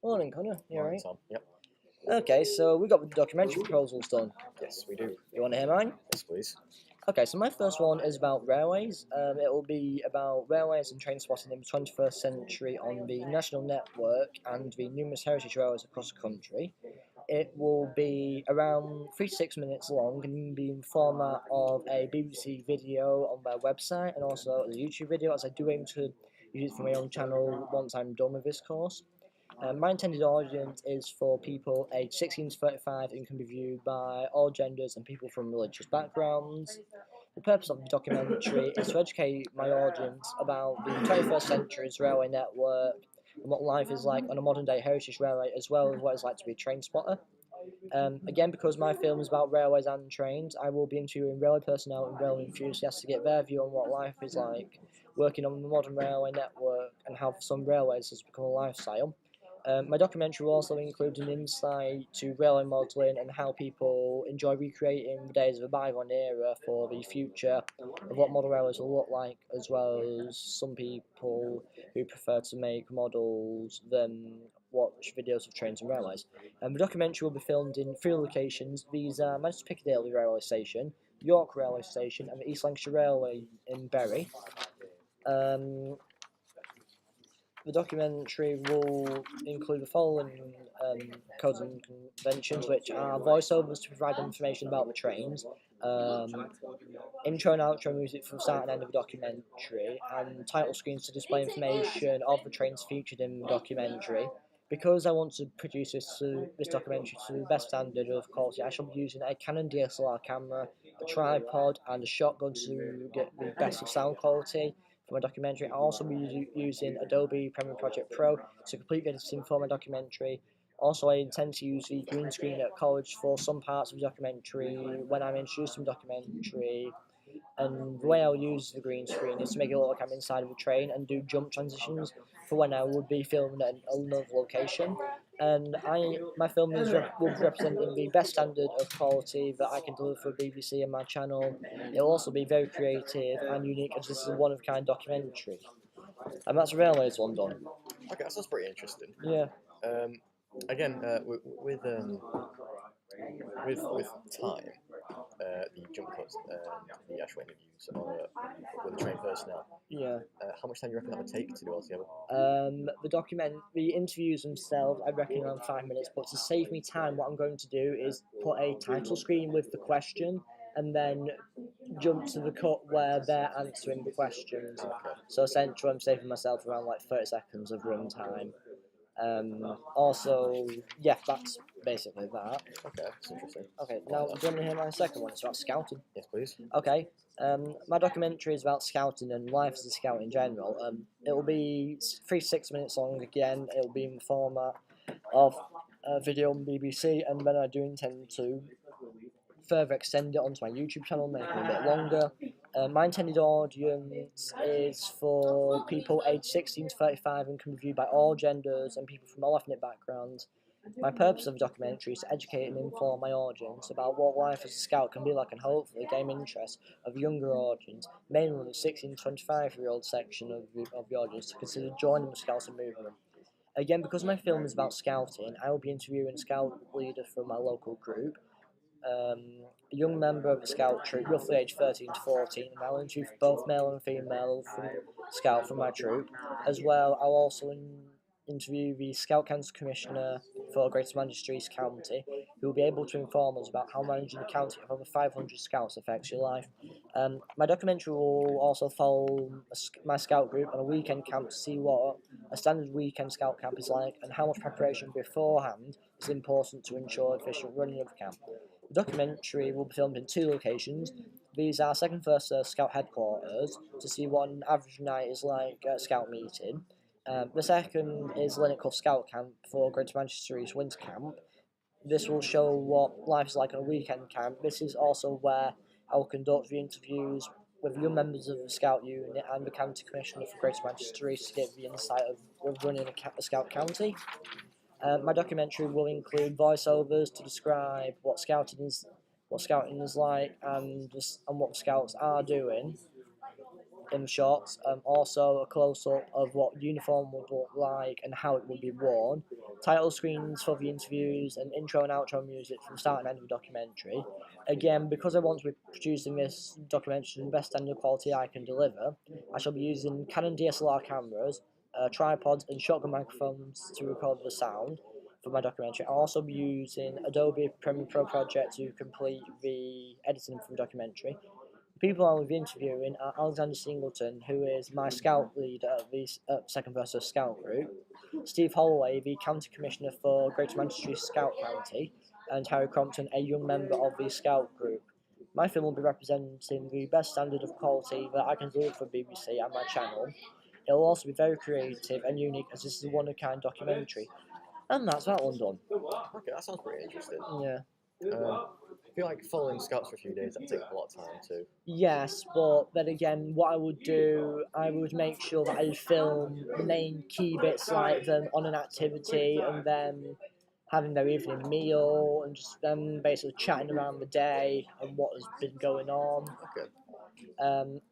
Morning, Connor. You Morning, alright? Tom. Yep. Okay, so we got the documentary proposals done. Yes, we do. You want to hear mine? Yes, please. Okay, so my first one is about railways. It will be about railways and train spotting in the 21st century on the national network and the numerous heritage railways across the country. It will be around 3 to 6 minutes long and be in the format of a BBC video on their website and also a YouTube video, as I do aim to use it for my own channel once I'm done with this course. My intended audience is for people aged 16 to 35 and can be viewed by all genders and people from religious backgrounds. The purpose of the documentary is to educate my audience about the 21st century's railway network and what life is like on a modern day heritage railway, as well as what it's like to be a train spotter. Again, because my film is about railways and trains, I will be interviewing railway personnel and railway enthusiasts to get their view on what life is like working on the modern railway network and how some railways has become a lifestyle. My documentary will also include an insight to railway modelling and how people enjoy recreating the days of a bygone era for the future of what model railways will look like, as well as some people who prefer to make models than watch videos of trains and railways. The documentary will be filmed in 3 locations. These are Manchester Piccadilly Railway Station, York Railway Station, and the East Lancashire Railway in Bury. The documentary will include the following codes and conventions, which are voiceovers to provide information about the trains, intro and outro music for the start and end of the documentary, and title screens to display information of the trains featured in the documentary. Because I want to produce this documentary to the best standard of quality, I shall be using a Canon DSLR camera, a tripod, and a shotgun to get the best of sound quality for my documentary. I'll also be using Adobe Premiere Project Pro to complete editing for my documentary. Also, I intend to use the green screen at college for some parts of the documentary when I'm introducing the documentary. And the way I'll use the green screen is to make it look like I'm inside of a train and do jump transitions for when I would be filming at another location. And my film will be representing the best standard of quality that I can deliver for BBC and my channel. It'll also be very creative and unique, as this is a one-of-a-kind documentary. And that's Railways one done. Okay, that sounds pretty interesting. Yeah. Again, with time, the jump cuts and the actual interviews with the trained personnel. Yeah. How much time do you reckon that would take to do altogether? The interviews themselves, I reckon around 5 minutes. But to save me time, what I'm going to do is put a title screen with the question, and then jump to the cut where they're answering the questions. Okay. So essentially, I'm saving myself around like 30 seconds of run time. Also, yeah, that's basically that. Okay, that's interesting. Okay, now do you want to hear my second one? It's about scouting. Yes, please. Okay, my documentary is about scouting and life as a scout in general. It will be 3 to 6 minutes long again. It will be in the format of a video on BBC, and then I do intend to further extend it onto my YouTube channel, making it a bit longer. My intended audience is for people aged 16 to 35 and can be viewed by all genders and people from all ethnic backgrounds. My purpose of the documentary is to educate and inform my audience about what life as a scout can be like and hopefully gain interest of younger audience, mainly the 16 to 25-year-old section of the audience, to consider joining the Scouting movement. Again, because my film is about scouting, I will be interviewing a scout leader from my local group, a young member of the scout troop, roughly aged 13 to 14, and I'll interview both male and female from scout from my troop. As well, I'll also interview the Scout Council Commissioner for Greater Manchester East County, who will be able to inform us about how managing a county of over 500 scouts affects your life. My documentary will also follow my scout group on a weekend camp to see what a standard weekend scout camp is like and how much preparation beforehand is important to ensure efficient running of the camp. The documentary will be filmed in 2 locations. These are second first Scout headquarters to see what an average night is like at a Scout meeting. The second is Linnicliff Scout Camp for Greater Manchester East Winter Camp. This will show what life is like on a weekend camp. This is also where I will conduct the interviews with young members of the Scout unit and the County Commissioner for Greater Manchester East to get the insight of running a Scout county. My documentary will include voiceovers to describe what scouting is like, and what the scouts are doing. in the shots. Also a close-up of what uniform would look like and how it would be worn. Title screens for the interviews and intro and outro music from start and end of the documentary. Again, because I want to be producing this documentary to the best standard quality I can deliver, I shall be using Canon DSLR cameras, tripods and shotgun microphones to record the sound for my documentary. I'll also be using Adobe Premiere Pro Project to complete the editing for the documentary. The people I will be interviewing are Alexander Singleton, who is my scout leader at the second versus scout group, Steve Holloway, the county commissioner for Greater Manchester Scout County, and Harry Crompton, a young member of the scout group. My film will be representing the best standard of quality that I can deliver for BBC and my channel. It will also be very creative and unique, as this is a one-of-a-kind documentary. And that's that one done. Okay, that sounds pretty interesting. Yeah. I feel like following scouts for a few days, that takes a lot of time too. Yes, but then again, what I would do, I would make sure that I film the main key bits like them on an activity and then having their evening meal and just them basically chatting around the day and what has been going on. Okay.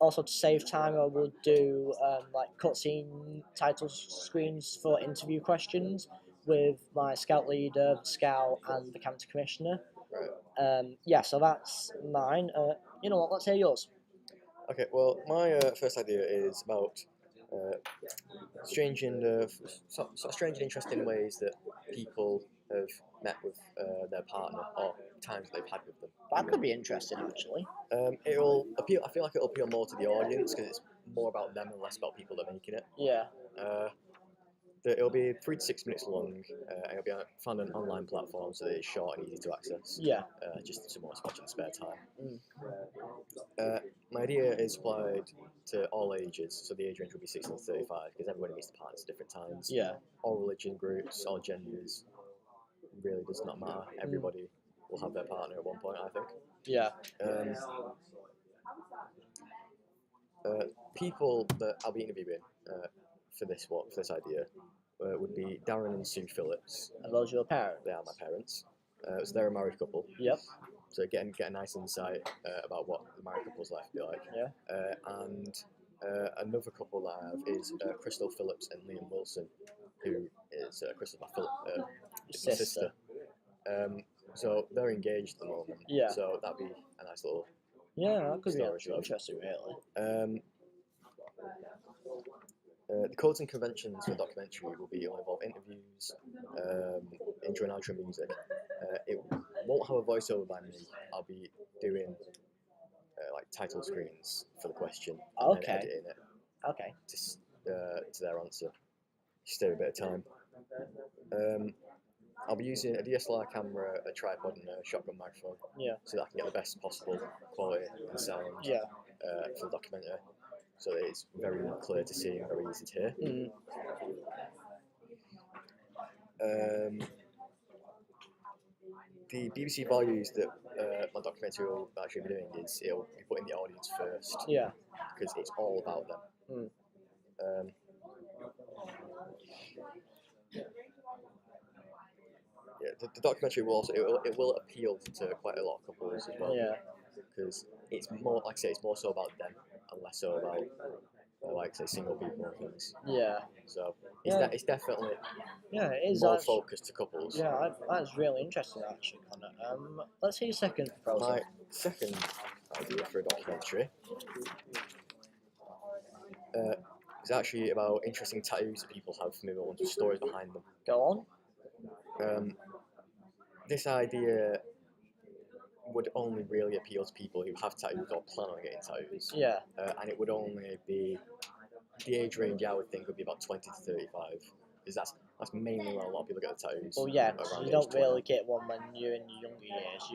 Also, to save time, I would do like cutscene title screens for interview questions with my scout leader, the scout, and the county commissioner. Right. Yeah, so that's mine. You know what? Let's hear yours. Okay, well, my first idea is about strange and sort of strange and interesting ways that people have met with their partner or times they've had with them. That could be interesting, actually. It'll appeal. I feel like it'll appeal more to the audience because it's more about them and less about people that are making it. Yeah. It'll be 3 to 6 minutes long, and it'll be found on an online platform, so that it's short and easy to access. Yeah. Just someone to watch in spare time. Mm. My idea is applied to all ages, so the age range will be 16 to 35, because everybody meets the partners at different times. Yeah. All religion groups, all genders, really does not matter. Everybody will have their partner at one point, I think. Yeah. People that I'll be interviewing for this idea would be Darren and Sue Phillips. And those are your parents? They are my parents. So they're a married couple. Yep. So get a nice insight about what the married couple's life would be like. Yeah. And another couple that I have is Crystal Phillips and Liam Wilson, who is Crystal's my sister. So they're engaged at the moment. Yeah. So that'd be a nice little. Yeah, that could be Story interesting, really. The codes and conventions for the documentary will involve interviews, intro and outro music. It won't have a voiceover by me. I'll be doing like title screens for the question and then editing it. Okay. To their answer. Just save a bit of time. I'll be using a DSLR camera, a tripod, and a shotgun microphone. Yeah. So that I can get the best possible quality and sound. Yeah. For the documentary, so that it's very clear to see and very easy to hear. The BBC values that my documentary will actually be doing is it'll be putting the audience first. Yeah. Because it's all about them. Yeah, the documentary will also it will appeal to quite a lot of couples as well. Yeah. Because it's more, like I say, it's more so about them and less so about like say single people and things. Yeah. So it's definitely it is more focused to couples. Yeah, that's really interesting actually, Connor. Let's hear your second proposal. My second idea for a documentary is actually about interesting tattoos that people have, maybe ones with stories behind them. Go on. This idea would only really appeal to people who have tattoos or plan on getting tattoos. Yeah. And it would only be the age range I would think would be about 20 to 35, because that's mainly where a lot of people get the tattoos. Well, yeah, you don't really get one when you're in your younger years.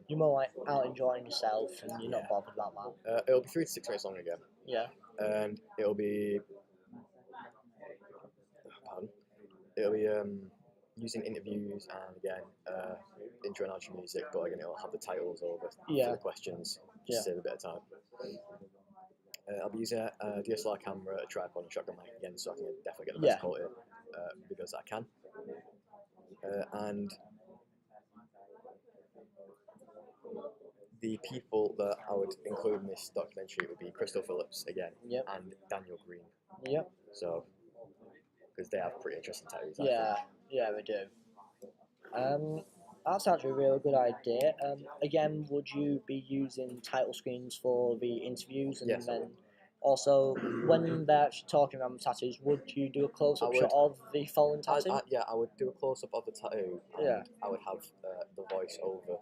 You're more like out enjoying yourself, and you're not bothered about that. It'll be 3 to 6 minutes long again. Yeah. And it'll be using interviews and again intro and outro music, but again it'll have the titles over for the questions, just to save a bit of time. I'll be using a DSLR camera, a tripod, and shotgun mic again, so I can definitely get the best quality because I can. And the people that I would include in this documentary would be Crystal Phillips again, Yep. and Daniel Green. Yep. So, because they have pretty interesting tattoos. Yeah, yeah, they do. That's actually a really good idea. Again, would you be using title screens for the interviews, and Yes, I then would. also when they're actually talking around the tattoos, would you do a close-up shot of the fallen tattoo? I would do a close up of the tattoo, and Yeah. I would have the voice over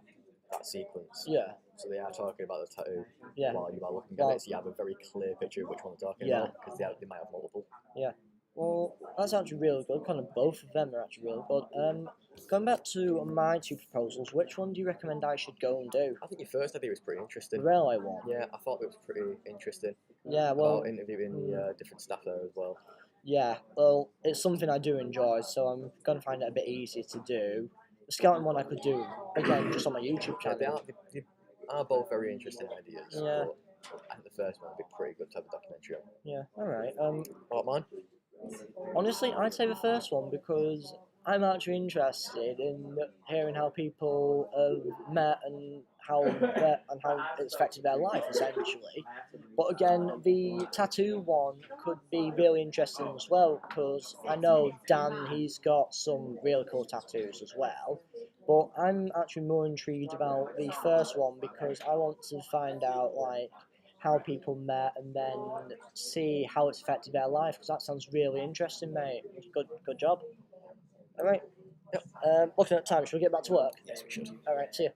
that sequence. Yeah. So they are talking about the tattoo Yeah. while you are looking Well- at it, so you have a very clear picture of which one they're talking Yeah. about, because they might have multiple. Yeah. Well, that's actually really good. Kind of both of them are actually really good. Going back to my two proposals, which one do you recommend I should go and do? I think your first idea was pretty interesting. The railway one. Yeah, I thought it was pretty interesting. Yeah. Well. About interviewing the different staff there as well. Yeah. Well, it's something I do enjoy, so I'm gonna find it a bit easier to do. The scouting one I could do again just on my YouTube Yeah, channel. they are both very interesting ideas. Yeah. But I think the first one would be pretty good to have a documentary on. Yeah. All right. What, mine? Honestly, I'd say the first one because I'm actually interested in hearing how people have met and how it's affected their life essentially. But again, the tattoo one could be really interesting as well because I know Dan, he's got some really cool tattoos as well. But I'm actually more intrigued about the first one because I want to find out like how people met and then see how it's affected their life because that sounds really interesting, mate. Good job. All right. Yep. Looking at time, should we get back to work? Yes, we should. All right. See you.